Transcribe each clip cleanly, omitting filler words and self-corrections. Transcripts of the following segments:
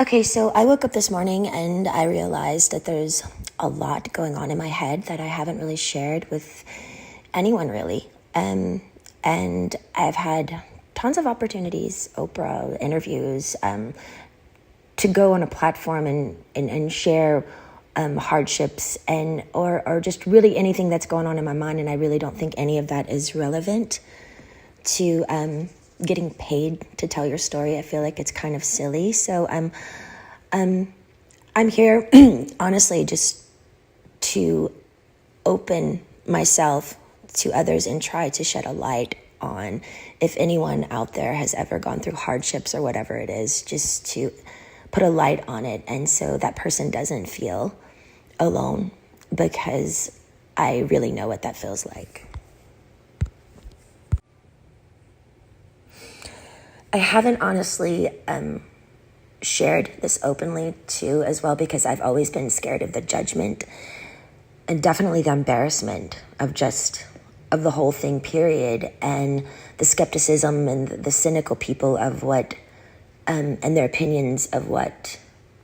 Okay, so I woke up this morning and I realized that there's a lot going on in my head that I haven't really shared with anyone really. And I've had tons of opportunities, Oprah, interviews, to go on a platform and share hardships or just really anything that's going on in my mind. And I really don't think any of that is relevant to getting paid to tell your story. I feel like it's kind of silly. So I'm here honestly just to open myself to others and try to shed a light on if anyone out there has ever gone through hardships or whatever it is, just to put a light on it. And so that person doesn't feel alone, because I really know what that feels like. I haven't honestly shared this openly too as well, because I've always been scared of the judgment and definitely the embarrassment of the whole thing, period, and the skepticism and the cynical people of what and their opinions of what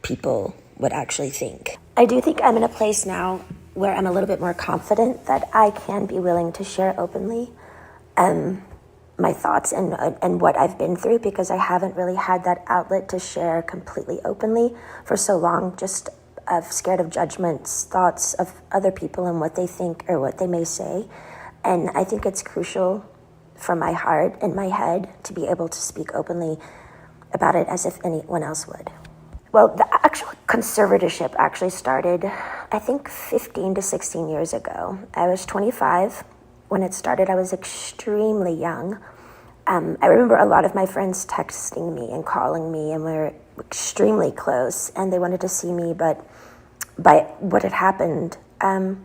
people would actually think. I do think I'm in a place now where I'm a little bit more confident that I can be willing to share openly my thoughts and what I've been through, because I haven't really had that outlet to share completely openly for so long, just scared of judgments, thoughts of other people and what they think or what they may say. And I think it's crucial for my heart and my head to be able to speak openly about it as if anyone else would. Well, the actual conservatorship actually started, I think, 15 to 16 years ago. I was 25 when it started. I was extremely young. I remember a lot of my friends texting me and calling me, and we were extremely close, and they wanted to see me, but by what had happened, I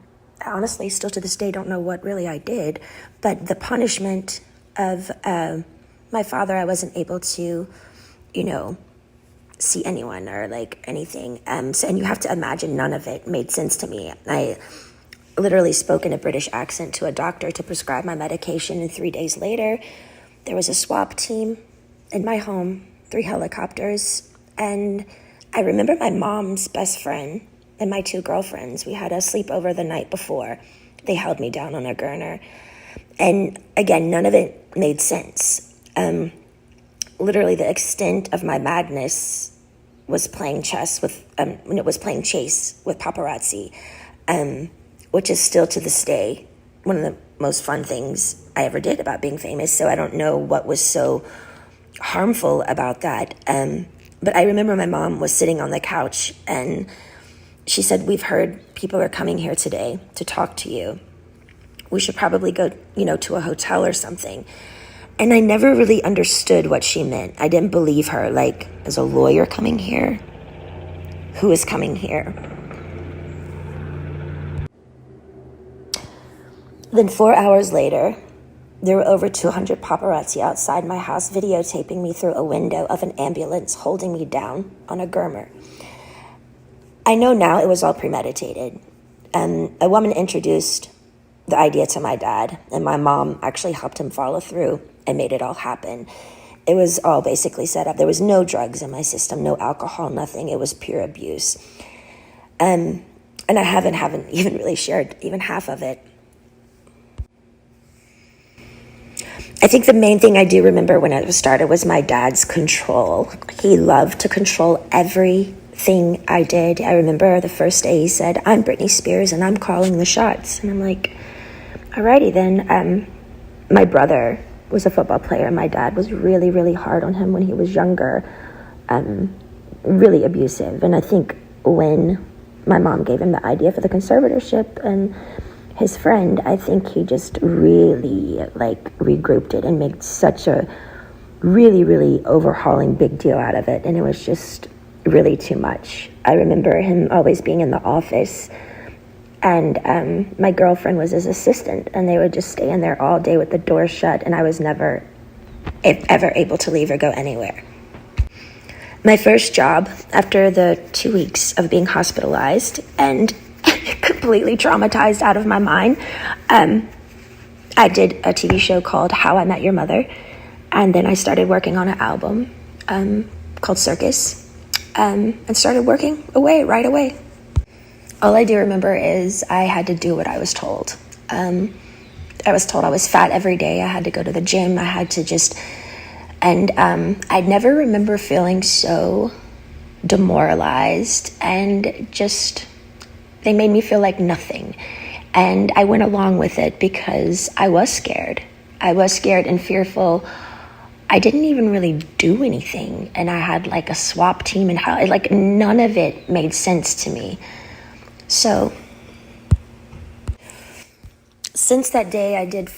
honestly still to this day don't know what really I did, but the punishment of my father, I wasn't able to, see anyone or like anything. And you have to imagine none of it made sense to me. I literally spoke in a British accent to a doctor to prescribe my medication, and 3 days later, there was a swap team in my home, 3 helicopters, and I remember my mom's best friend and my 2 girlfriends. We had a sleepover the night before. They held me down on a gurner. And again, none of it made sense. Literally, the extent of my madness was playing chess with, when it was playing chase with paparazzi, which is still to this day one of the most fun things I ever did about being famous. So I don't know what was so harmful about that. But I remember my mom was sitting on the couch and she said, "We've heard people are coming here today to talk to you. We should probably go, to a hotel or something." And I never really understood what she meant. I didn't believe her. Like, is a lawyer coming here? Who is coming here? Then 4 hours later, there were over 200 paparazzi outside my house videotaping me through a window of an ambulance holding me down on a Gurmer. I know now it was all premeditated. A woman introduced the idea to my dad, and my mom actually helped him follow through and made it all happen. It was all basically set up. There was no drugs in my system, no alcohol, nothing. It was pure abuse. And I haven't even really shared even half of it. I think the main thing I do remember when it started was my dad's control. He loved to control everything I did. I remember the first day he said, "I'm Britney Spears and I'm calling the shots." And I'm like, alrighty then. My brother was a football player. My dad was really, really hard on him when he was younger, really abusive. And I think when my mom gave him the idea for the conservatorship and his friend, I think he just really regrouped it and made such a really, really overhauling big deal out of it. And it was just really too much. I remember him always being in the office, and my girlfriend was his assistant, and they would just stay in there all day with the door shut, and I was never ever able to leave or go anywhere. My first job, after the 2 weeks of being hospitalized and completely traumatized out of my mind, I did a TV show called How I Met Your Mother, and then I started working on an album called Circus. and started working away right away. All I do remember is I had to do what I was told. I was told I was fat every day. I had to go to the gym. I had to just, and I never remember feeling so demoralized, and just, they made me feel like nothing. And I went along with it because I was scared. I was scared and fearful. I didn't even really do anything. And I had like a swap team and how, like, none of it made sense to me. So since that day, I did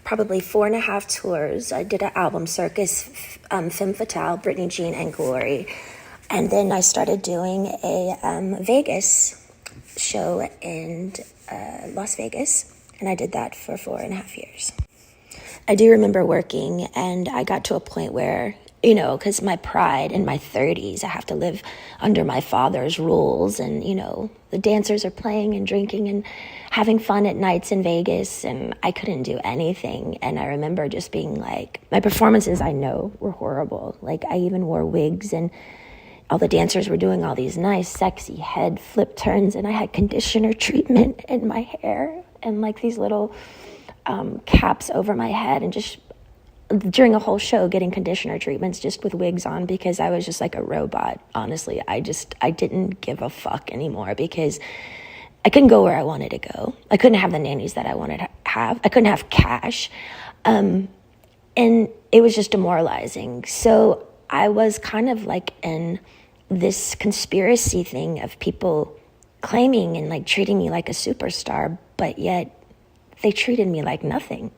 probably 4.5 tours. I did an album circus, Femme Fatale, Britney Jean, and Glory. And then I started doing a Vegas show in Las Vegas. And I did that for 4.5 years. I do remember working, and I got to a point where, you know, because my pride in my 30s, I have to live under my father's rules. And, you know, the dancers are playing and drinking and having fun at nights in Vegas, and I couldn't do anything. And I remember just being like, my performances, I know, were horrible. Like, I even wore wigs, and all the dancers were doing all these nice, sexy head flip turns, and I had conditioner treatment in my hair and like these little caps over my head, and just during a whole show getting conditioner treatments just with wigs on, because I was just like a robot. Honestly, I didn't give a fuck anymore, because I couldn't go where I wanted to go. I couldn't have the nannies that I wanted to have. I couldn't have cash. And it was just demoralizing. So I was kind of like in this conspiracy thing of people claiming and like treating me like a superstar, but yet they treated me like nothing.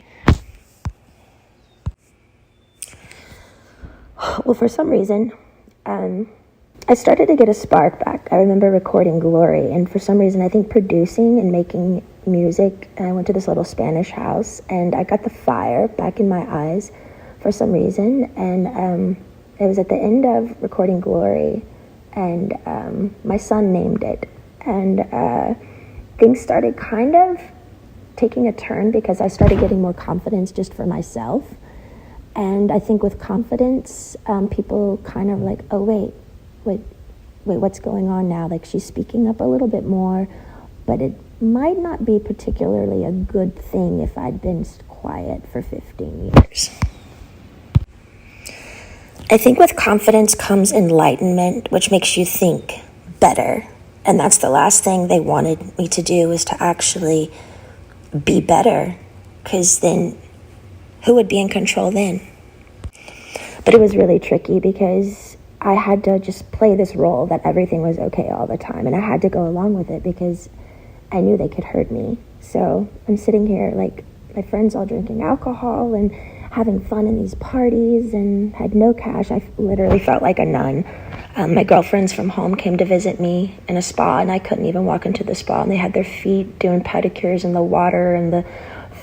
Well, for some reason, I started to get a spark back. I remember recording Glory, and for some reason, I think producing and making music, and I went to this little Spanish house, and I got the fire back in my eyes for some reason, and it was at the end of recording Glory, and my son named it, and things started kind of taking a turn, because I started getting more confidence just for myself. And I think with confidence, people kind of like, oh, wait, what's going on now? Like, she's speaking up a little bit more, but it might not be particularly a good thing if I'd been quiet for 15 years. I think with confidence comes enlightenment, which makes you think better. And that's the last thing they wanted me to do, is to actually be better, because then who would be in control then? But it was really tricky, because I had to just play this role that everything was okay all the time, and I had to go along with it because I knew they could hurt me. So I'm sitting here like my friends all drinking alcohol and having fun in these parties, and had no cash. I literally felt like a nun. My girlfriends from home came to visit me in a spa, and I couldn't even walk into the spa, and they had their feet doing pedicures in the water, and the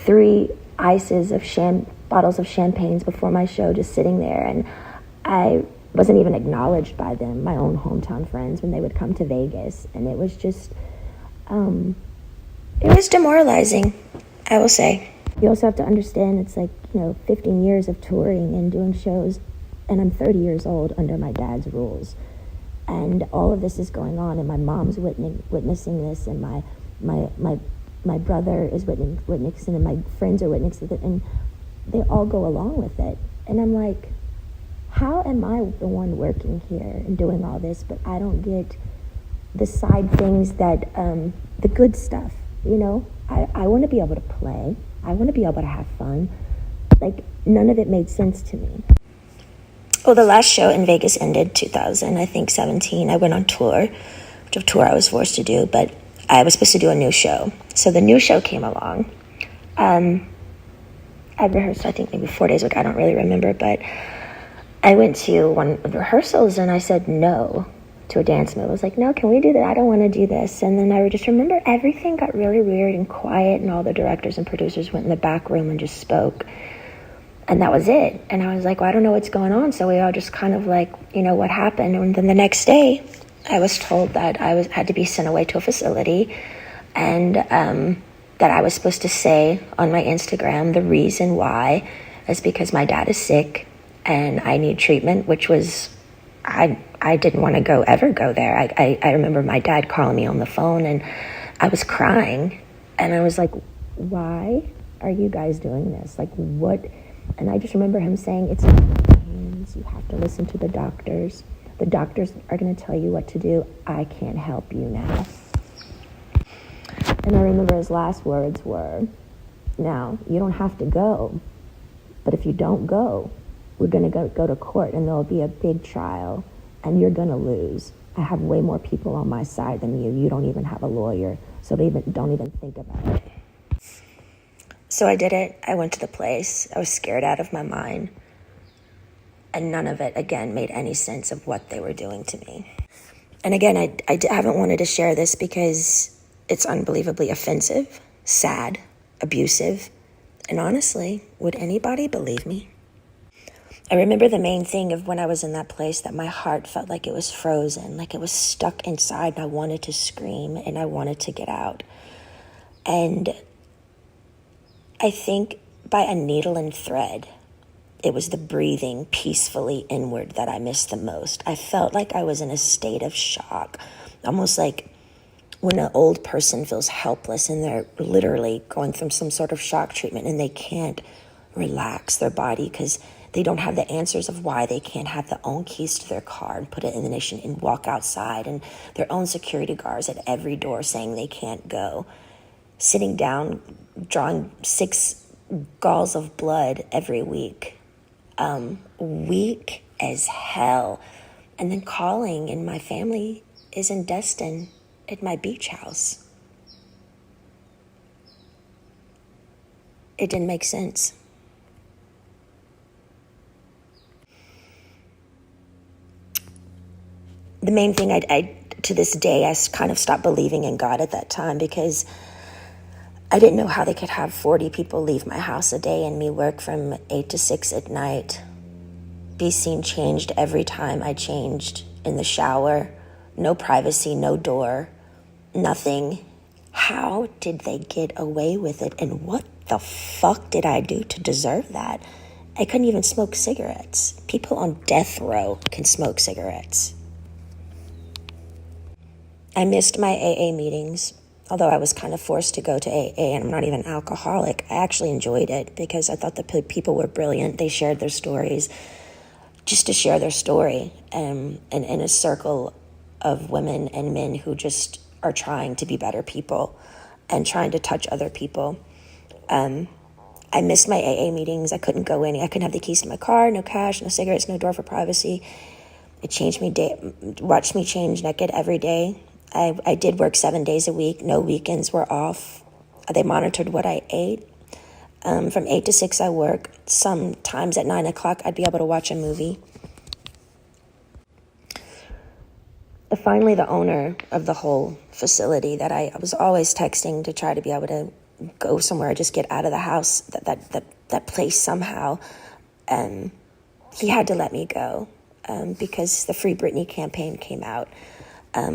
3 ices of bottles of champagnes before my show just sitting there, and I wasn't even acknowledged by them, my own hometown friends, when they would come to Vegas. And it was just it was demoralizing, I will say. You also have to understand, it's like, 15 years of touring and doing shows, and I'm 30 years old under my dad's rules, and all of this is going on, and my mom's witnessing this, and my brother is witnessing, and my friends are witnessing it, and they all go along with it. And I'm like, how am I the one working here and doing all this, but I don't get the side things that, the good stuff, I want to be able to play. I want to be able to have fun. Like, none of it made sense to me. Well, the last show in Vegas ended 2017. I went on tour, which of tour I was forced to do, but I was supposed to do a new show. So the new show came along. I rehearsed, I think, maybe 4 days ago. I don't really remember, but I went to one of the rehearsals, and I said no to a dance move. I was like, no, can we do that? I don't want to do this. And then I just remember everything got really weird and quiet, and all the directors and producers went in the back room and just spoke. And that was it. And I was like, well, I don't know what's going on. So we all just kind of like, what happened? And then the next day, I was told that I had to be sent away to a facility, and that I was supposed to say on my Instagram the reason why is because my dad is sick and I need treatment, which was, I I didn't want to ever go there. I remember my dad calling me on the phone, and I was crying, and I was like, why are you guys doing this? Like, what? And I just remember him saying, it's in your hands. You have to listen to the doctors. The doctors are going to tell you what to do. I can't help you now. And I remember his last words were, now, you don't have to go, but if you don't go, we're going to go to court, and there'll be a big trial, and you're going to lose. I have way more people on my side than you. You don't even have a lawyer, so don't even think about it. So I did it. I went to the place. I was scared out of my mind. And none of it, again, made any sense of what they were doing to me. And again, I haven't wanted to share this because it's unbelievably offensive, sad, abusive. And honestly, would anybody believe me? I remember the main thing of when I was in that place, that my heart felt like it was frozen, like it was stuck inside, and I wanted to scream and I wanted to get out. And I think by a needle and thread, it was the breathing peacefully inward that I missed the most. I felt like I was in a state of shock, almost like when an old person feels helpless and they're literally going through some sort of shock treatment and they can't relax their body because they don't have the answers of why they can't have their own keys to their car and put it in the ignition and walk outside, and their own security guards at every door saying they can't go. Sitting down, drawing 6 galls of blood every week. Weak as hell. And then calling, and my family is in Destin at my beach house. It didn't make sense. The main thing, I to this day, I kind of stopped believing in God at that time because I didn't know how they could have 40 people leave my house a day and me work from 8 to 6 at night. Be seen changed every time I changed in the shower. No privacy, no door, nothing. How did they get away with it? And what the fuck did I do to deserve that? I couldn't even smoke cigarettes. People on death row can smoke cigarettes. I missed my AA meetings. Although I was kind of forced to go to AA, and I'm not even alcoholic, I actually enjoyed it because I thought the people were brilliant. They shared their stories just to share their story, and in a circle of women and men who just are trying to be better people and trying to touch other people. I missed my AA meetings. I couldn't go in. I couldn't have the keys to my car, no cash, no cigarettes, no door for privacy. It changed me, watched me change naked every day. I did work 7 days a week. No weekends were off. They monitored what I ate. From 8 to 6, I work. Sometimes at 9 o'clock, I'd be able to watch a movie. Finally, the owner of the whole facility that I was always texting to try to be able to go somewhere, just get out of the house, that place somehow, he had to let me go because the Free Britney campaign came out.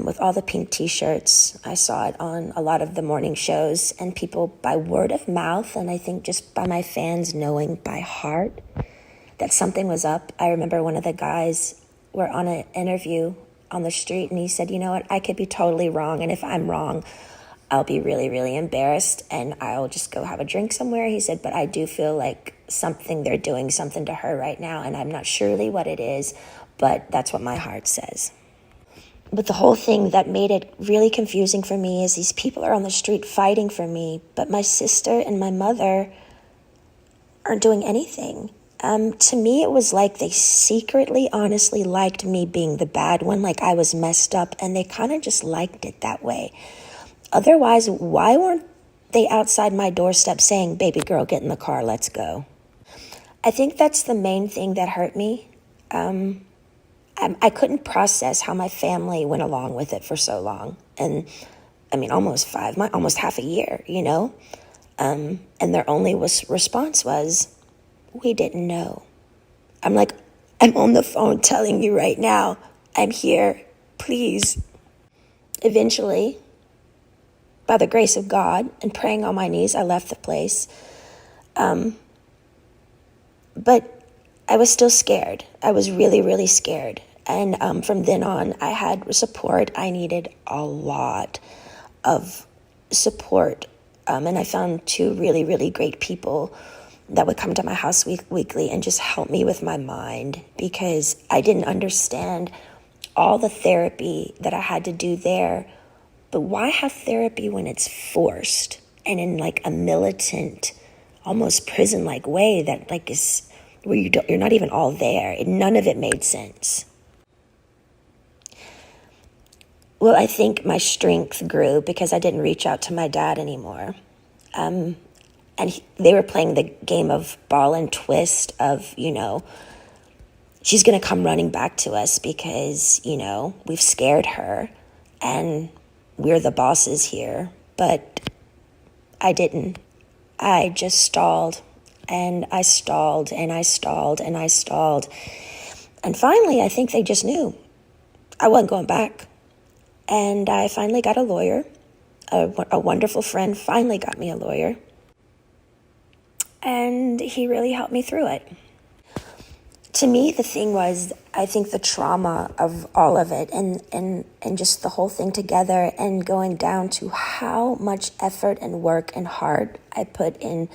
With all the pink t-shirts. I saw it on a lot of the morning shows, and people by word of mouth, and I think just by my fans knowing by heart that something was up. I remember one of the guys were on an interview on the street, and he said, you know what, I could be totally wrong, and if I'm wrong, I'll be really, really embarrassed, and I'll just go have a drink somewhere. He said, but I do feel like they're doing something to her right now, and I'm not surely what it is, but that's what my heart says. But the whole thing that made it really confusing for me is these people are on the street fighting for me, but my sister and my mother aren't doing anything. To me, it was like they secretly, honestly liked me being the bad one, like I was messed up, and they kind of just liked it that way. Otherwise, why weren't they outside my doorstep saying, baby girl, get in the car, let's go? I think that's the main thing that hurt me. I couldn't process how my family went along with it for so long. And I mean, almost half a year, you know? And their only response was, we didn't know. I'm like, I'm on the phone telling you right now, I'm here, please. Eventually, by the grace of God and praying on my knees, I left the place. But I was still scared. I was really, really scared. And from then on, I had support. I needed a lot of support. And I found two really, really great people that would come to my house weekly and just help me with my mind, because I didn't understand all the therapy that I had to do there. But why have therapy when it's forced and in like a militant, almost prison-like way that like is where you're not even all there? None of it made sense. Well, I think my strength grew because I didn't reach out to my dad anymore. And they were playing the game of ball and twist of, she's going to come running back to us because, we've scared her and we're the bosses here. But I didn't. I just stalled and I stalled and I stalled and I stalled. And finally, I think they just knew I wasn't going back. And I finally got a lawyer. A wonderful friend finally got me a lawyer. And he really helped me through it. To me, the thing was, I think the trauma of all of it and just the whole thing together and going down to how much effort and work and heart I put in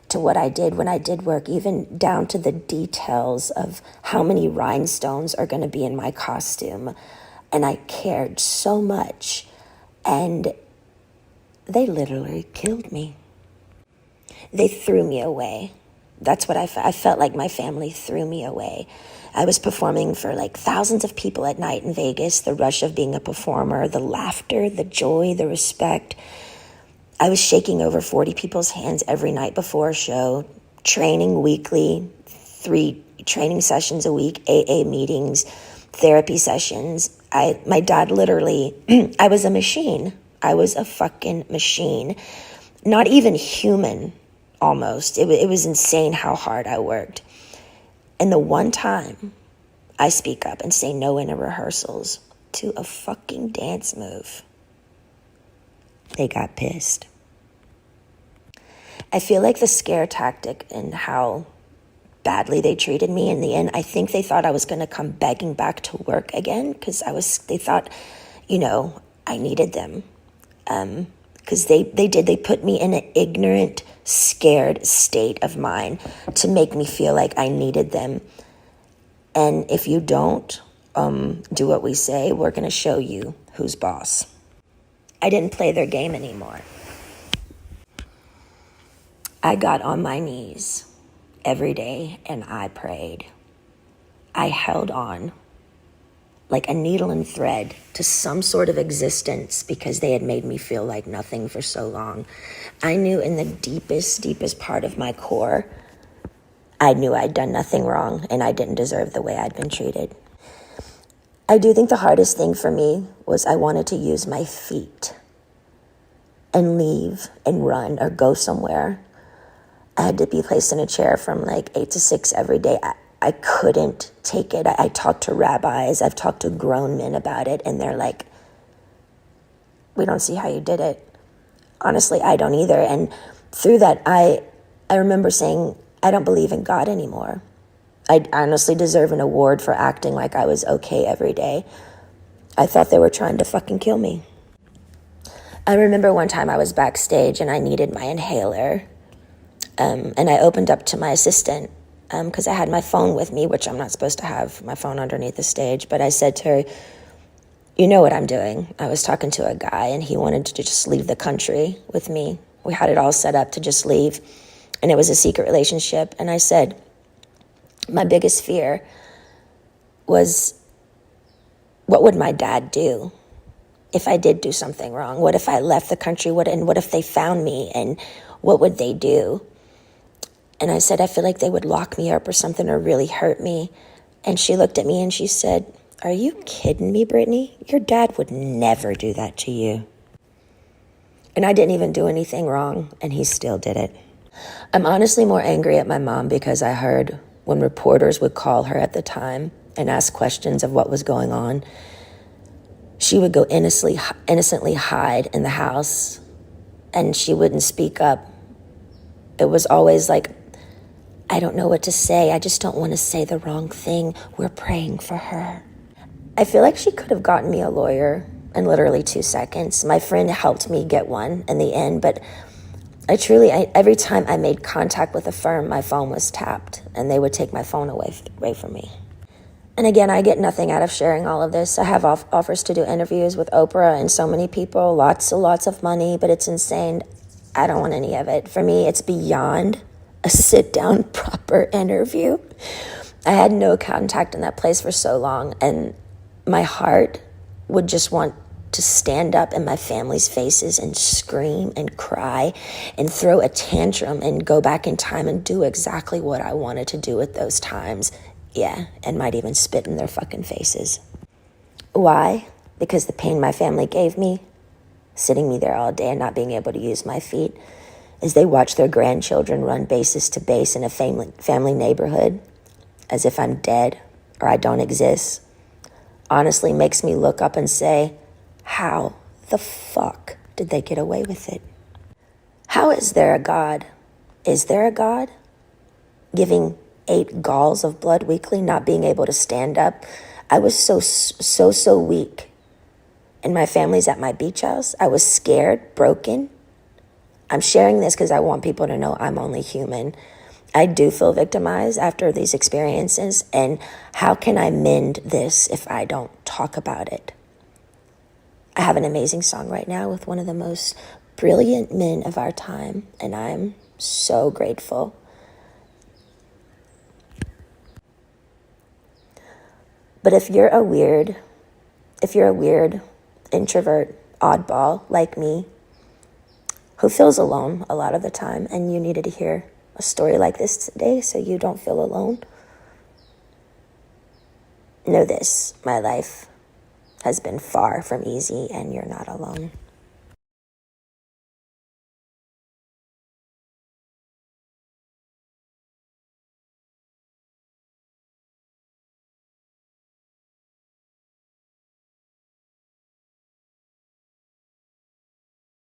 to what I did when I did work, even down to the details of how many rhinestones are going to be in my costume. And I cared so much. And they literally killed me. They threw me away. That's what I felt like my family threw me away. I was performing for like thousands of people at night in Vegas, the rush of being a performer, the laughter, the joy, the respect. I was shaking over 40 people's hands every night before a show, training weekly, 3 training sessions a week, AA meetings, therapy sessions. My dad literally, I was a machine. I was a fucking machine. Not even human. Almost. It was insane how hard I worked. And the one time I speak up and say no in rehearsals to a fucking dance move, they got pissed. I feel like the scare tactic and how badly they treated me in the end, I think they thought I was going to come begging back to work again because they thought, I needed them. Because they put me in an ignorant, scared state of mind to make me feel like I needed them. And if you don't do what we say, we're going to show you who's boss. I didn't play their game anymore. I got on my knees every day and I prayed. I held on like a needle and thread to some sort of existence because they had made me feel like nothing for so long. I knew in the deepest part of my core, I knew I'd done nothing wrong and I didn't deserve the way I'd been treated. I do think the hardest thing for me was I wanted to use my feet and leave and run or go somewhere. I had to be placed in a chair from like 8 to 6 every day. I couldn't take it. I talked to rabbis. I've talked to grown men about it. And they're like, we don't see how you did it. Honestly, I don't either. And through that, I remember saying, I don't believe in God anymore. I honestly deserve an award for acting like I was okay every day. I thought they were trying to fucking kill me. I remember one time I was backstage and I needed my inhaler. And I opened up to my assistant because I had my phone with me, which I'm not supposed to have my phone underneath the stage. But I said to her, you know what I'm doing. I was talking to a guy and he wanted to just leave the country with me. We had it all set up to just leave. And it was a secret relationship. And I said, my biggest fear was, what would my dad do if I did do something wrong? What if I left the country? And what if they found me? And what would they do? And I said, I feel like they would lock me up or something or really hurt me. And she looked at me and she said, are you kidding me, Brittany? Your dad would never do that to you. And I didn't even do anything wrong, and he still did it. I'm honestly more angry at my mom because I heard when reporters would call her at the time and ask questions of what was going on, she would go innocently hide in the house and she wouldn't speak up. It was always like, I don't know what to say. I just don't want to say the wrong thing. We're praying for her. I feel like she could have gotten me a lawyer in literally 2 seconds. My friend helped me get one in the end, but every time I made contact with a firm, my phone was tapped, and they would take my phone away from me. And again, I get nothing out of sharing all of this. I have offers to do interviews with Oprah and so many people, lots of money, but it's insane. I don't want any of it. For me, it's beyond a sit-down, proper interview. I had no contact in that place for so long, and my heart would just want to stand up in my family's faces and scream and cry and throw a tantrum and go back in time and do exactly what I wanted to do at those times. Yeah, and might even spit in their fucking faces. Why? Because the pain my family gave me, sitting me there all day and not being able to use my feet, as they watch their grandchildren run bases to base in a family neighborhood, as if I'm dead or I don't exist, honestly makes me look up and say, how the fuck did they get away with it? How is there a God? Is there a God? Giving 8 galls of blood weekly, not being able to stand up. I was so weak. And my family's at my beach house. I was scared, broken. I'm sharing this because I want people to know I'm only human. I do feel victimized after these experiences, and how can I mend this if I don't talk about it? I have an amazing song right now with one of the most brilliant men of our time, and I'm so grateful. But if you're a weird introvert, oddball like me, who feels alone a lot of the time, and you needed to hear a story like this today so you don't feel alone, know this: my life has been far from easy, and you're not alone.